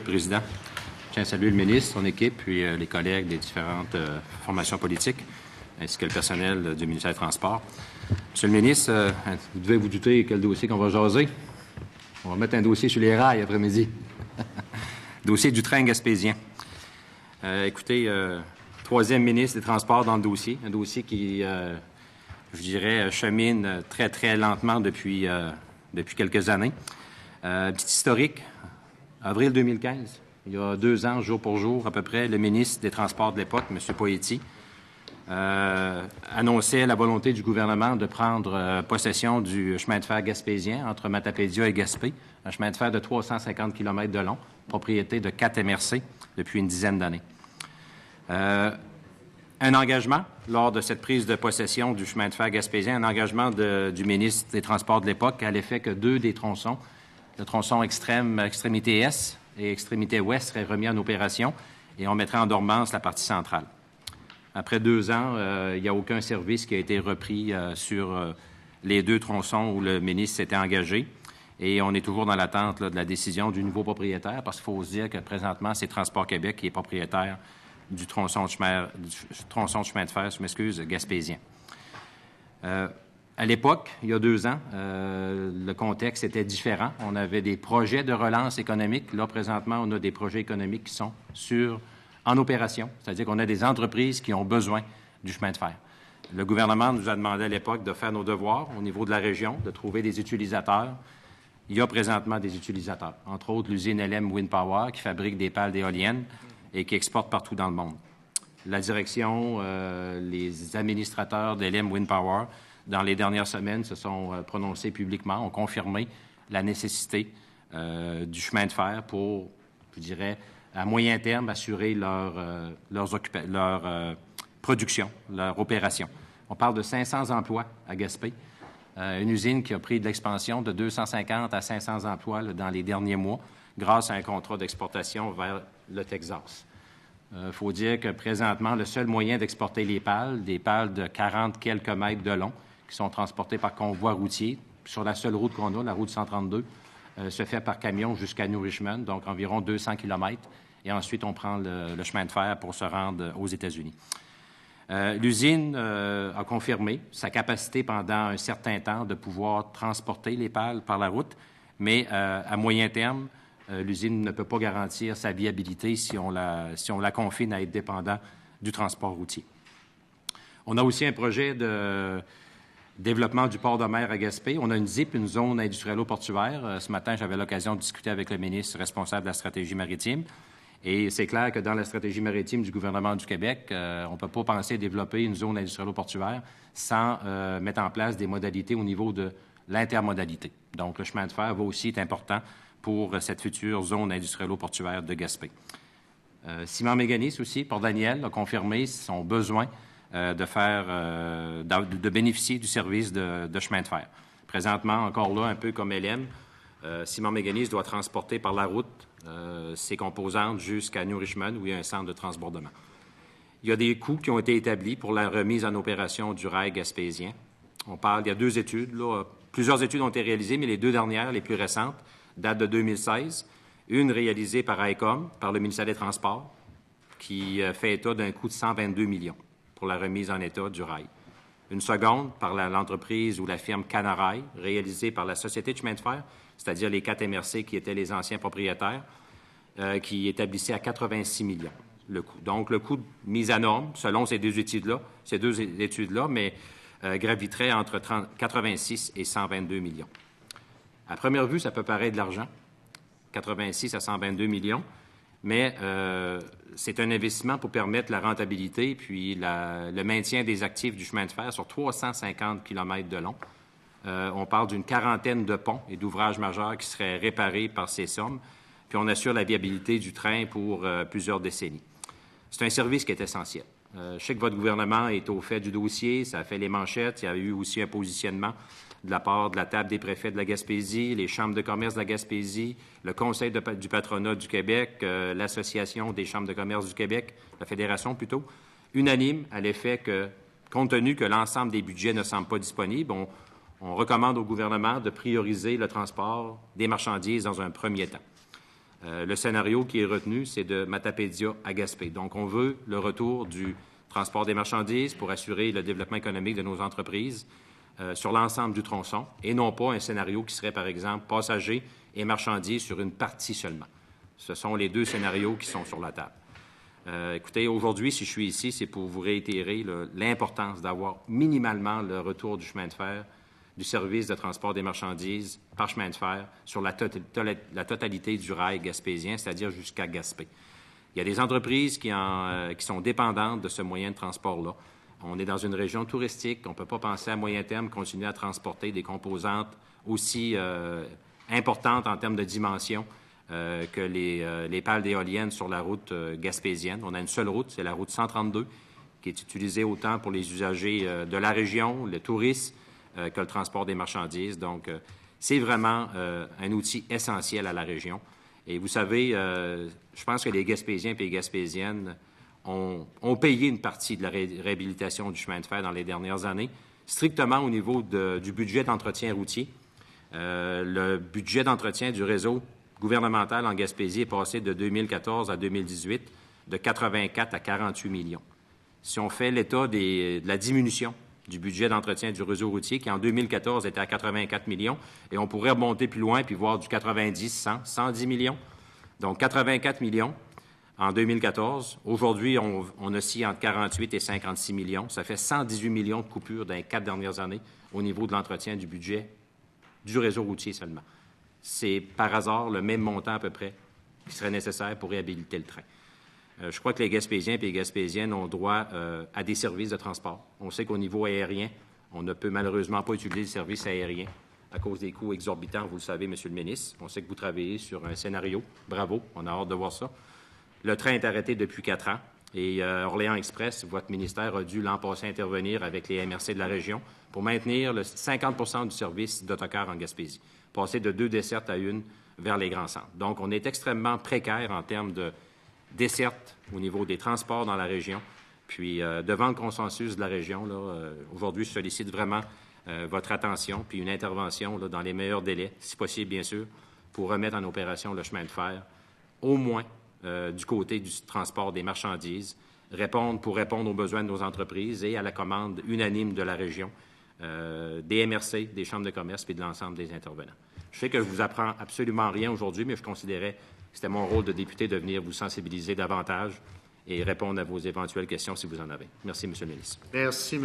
Président. Je tiens à saluer le ministre, son équipe, puis les collègues des différentes formations politiques, ainsi que le personnel du ministère des Transports. Monsieur le ministre, vous devez vous douter quel dossier qu'on va jaser. On va mettre un dossier sur les rails après-midi. Dossier du train gaspésien. Écoutez, troisième ministre des Transports dans le dossier. Un dossier qui, je dirais, chemine très, très lentement depuis quelques années. Petit historique, avril 2015, il y a 2 ans, jour pour jour, à peu près, le ministre des Transports de l'époque, M. Poetti, annonçait la volonté du gouvernement de prendre possession du chemin de fer gaspésien entre Matapédia et Gaspé, un chemin de fer de 350 km de long, propriété de 4 MRC depuis une dizaine d'années. Un engagement lors de cette prise de possession du chemin de fer gaspésien, un engagement du ministre des Transports de l'époque à l'effet que 2 des tronçons, le tronçon extrémité Est et extrémité Ouest, seraient remis en opération et on mettrait en dormance la partie centrale. Après 2 ans, il n'y a aucun service qui a été repris sur les 2 tronçons où le ministre s'était engagé. Et on est toujours dans l'attente de la décision du nouveau propriétaire, parce qu'il faut se dire que présentement, c'est Transport Québec qui est propriétaire du tronçon de chemin de fer, gaspésien. À l'époque, il y a 2 ans, le contexte était différent. On avait des projets de relance économique. Là, présentement, on a des projets économiques qui sont en opération, c'est-à-dire qu'on a des entreprises qui ont besoin du chemin de fer. Le gouvernement nous a demandé à l'époque de faire nos devoirs au niveau de la région, de trouver des utilisateurs. Il y a présentement des utilisateurs, entre autres l'usine LM Wind Power qui fabrique des pales d'éoliennes et qui exporte partout dans le monde. La direction, les administrateurs d'LM Wind Power, dans les dernières semaines, se sont prononcés publiquement, ont confirmé la nécessité du chemin de fer pour, je dirais, à moyen terme, assurer leur production, leur opération. On parle de 500 emplois à Gaspé, une usine qui a pris de l'expansion de 250 à 500 emplois dans les derniers mois grâce à un contrat d'exportation vers le Texas. Il faut dire que présentement, le seul moyen d'exporter des pales de 40 quelques mètres de long, qui sont transportées par convoi routier, sur la seule route qu'on a, la route 132, se fait par camion jusqu'à New Richmond, donc environ 200 km. Et ensuite, on prend le chemin de fer pour se rendre aux États-Unis. L'usine a confirmé sa capacité pendant un certain temps de pouvoir transporter les pales par la route, mais à moyen terme, l'usine ne peut pas garantir sa viabilité si on la confine à être dépendant du transport routier. On a aussi un projet de développement du port de mer à Gaspé. On a une ZIP, une zone industriello-portuaire. Ce matin, j'avais l'occasion de discuter avec le ministre responsable de la stratégie maritime. Et c'est clair que dans la stratégie maritime du gouvernement du Québec, on ne peut pas penser développer une zone industriello-portuaire sans mettre en place des modalités au niveau de l'intermodalité. Donc, le chemin de fer va aussi être important pour cette future zone industriello-portuaire de Gaspé. Ciment Mécanis aussi, Port-Daniel, a confirmé son besoin de bénéficier du service de chemin de fer. Présentement, encore là, un peu comme LM, Ciment Mécanis doit transporter par la route ses composantes jusqu'à New Richmond, où il y a un centre de transbordement. Il y a des coûts qui ont été établis pour la remise en opération du rail gaspésien. Il y a 2 études. Là. Plusieurs études ont été réalisées, mais les 2 dernières, les plus récentes, datent de 2016. Une réalisée par ICOM, par le ministère des Transports, qui fait état d'un coût de 122 millions pour la remise en état du rail. Une seconde par l'entreprise ou la firme Canarail, réalisée par la Société de chemin de fer, c'est-à-dire les 4 MRC qui étaient les anciens propriétaires, qui établissaient à 86 millions le coût. Donc, le coût de mise à norme, selon ces 2 études-là, mais graviterait entre 86 et 122 millions. À première vue, ça peut paraître de l'argent, 86 à 122 millions, mais c'est un investissement pour permettre la rentabilité puis le maintien des actifs du chemin de fer sur 350 km de long. On parle d'une 40aine de ponts et d'ouvrages majeurs qui seraient réparés par ces sommes, puis on assure la viabilité du train pour plusieurs décennies. C'est un service qui est essentiel. Je sais que votre gouvernement est au fait du dossier, ça a fait les manchettes, il y a eu aussi un positionnement de la part de la table des préfets de la Gaspésie, les chambres de commerce de la Gaspésie, le Conseil du patronat du Québec, l'Association des chambres de commerce du Québec, la Fédération plutôt, unanime à l'effet que, compte tenu que l'ensemble des budgets ne semblent pas disponibles, on recommande au gouvernement de prioriser le transport des marchandises dans un premier temps. Le scénario qui est retenu, c'est de Matapédia à Gaspé. Donc, on veut le retour du transport des marchandises pour assurer le développement économique de nos entreprises sur l'ensemble du tronçon et non pas un scénario qui serait, par exemple, passagers et marchandises sur une partie seulement. Ce sont les deux scénarios qui sont sur la table. Écoutez, aujourd'hui, si je suis ici, c'est pour vous réitérer l'importance d'avoir minimalement le retour du chemin de fer, du service de transport des marchandises par chemin de fer sur la totalité du rail gaspésien, c'est-à-dire jusqu'à Gaspé. Il y a des entreprises qui sont dépendantes de ce moyen de transport-là. On est dans une région touristique. On ne peut pas penser à moyen terme continuer à transporter des composantes aussi importantes en termes de dimension que les pales d'éoliennes sur la route gaspésienne. On a une seule route, c'est la route 132, qui est utilisée autant pour les usagers de la région, le tourisme, que le transport des marchandises. Donc, c'est vraiment un outil essentiel à la région. Et vous savez, je pense que les Gaspésiens et les Gaspésiennes ont payé une partie de la réhabilitation du chemin de fer dans les dernières années, strictement au niveau du budget d'entretien routier. Le budget d'entretien du réseau gouvernemental en Gaspésie est passé de 2014 à 2018 de 84 à 48 millions. Si on fait l'état de la diminution du budget d'entretien du réseau routier, qui en 2014 était à 84 millions, et on pourrait remonter plus loin puis voir du 90, 100, 110 millions. Donc, 84 millions en 2014. Aujourd'hui, on oscille entre 48 et 56 millions. Ça fait 118 millions de coupures dans les 4 dernières années au niveau de l'entretien du budget du réseau routier seulement. C'est par hasard le même montant à peu près qui serait nécessaire pour réhabiliter le train. Je crois que les Gaspésiens et les Gaspésiennes ont droit à des services de transport. On sait qu'au niveau aérien, on ne peut malheureusement pas utiliser le service aérien à cause des coûts exorbitants, vous le savez, Monsieur le ministre. On sait que vous travaillez sur un scénario. Bravo, on a hâte de voir ça. Le train est arrêté depuis 4 ans et Orléans Express, votre ministère a dû l'an passé intervenir avec les MRC de la région pour maintenir 50 du service d'autocar en Gaspésie, passer de 2 dessertes à 1 vers les grands centres. Donc, on est extrêmement précaire en termes de desserte au niveau des transports dans la région. Puis, devant le consensus de la région, aujourd'hui, je sollicite vraiment votre attention puis une intervention dans les meilleurs délais, si possible, bien sûr, pour remettre en opération le chemin de fer, au moins du côté du transport des marchandises, pour répondre aux besoins de nos entreprises et à la commande unanime de la région, des MRC, des chambres de commerce puis de l'ensemble des intervenants. Je sais que je vous apprends absolument rien aujourd'hui, mais je considérais que c'était mon rôle de député de venir vous sensibiliser davantage et répondre à vos éventuelles questions si vous en avez. Merci, M. le ministre. Merci, M.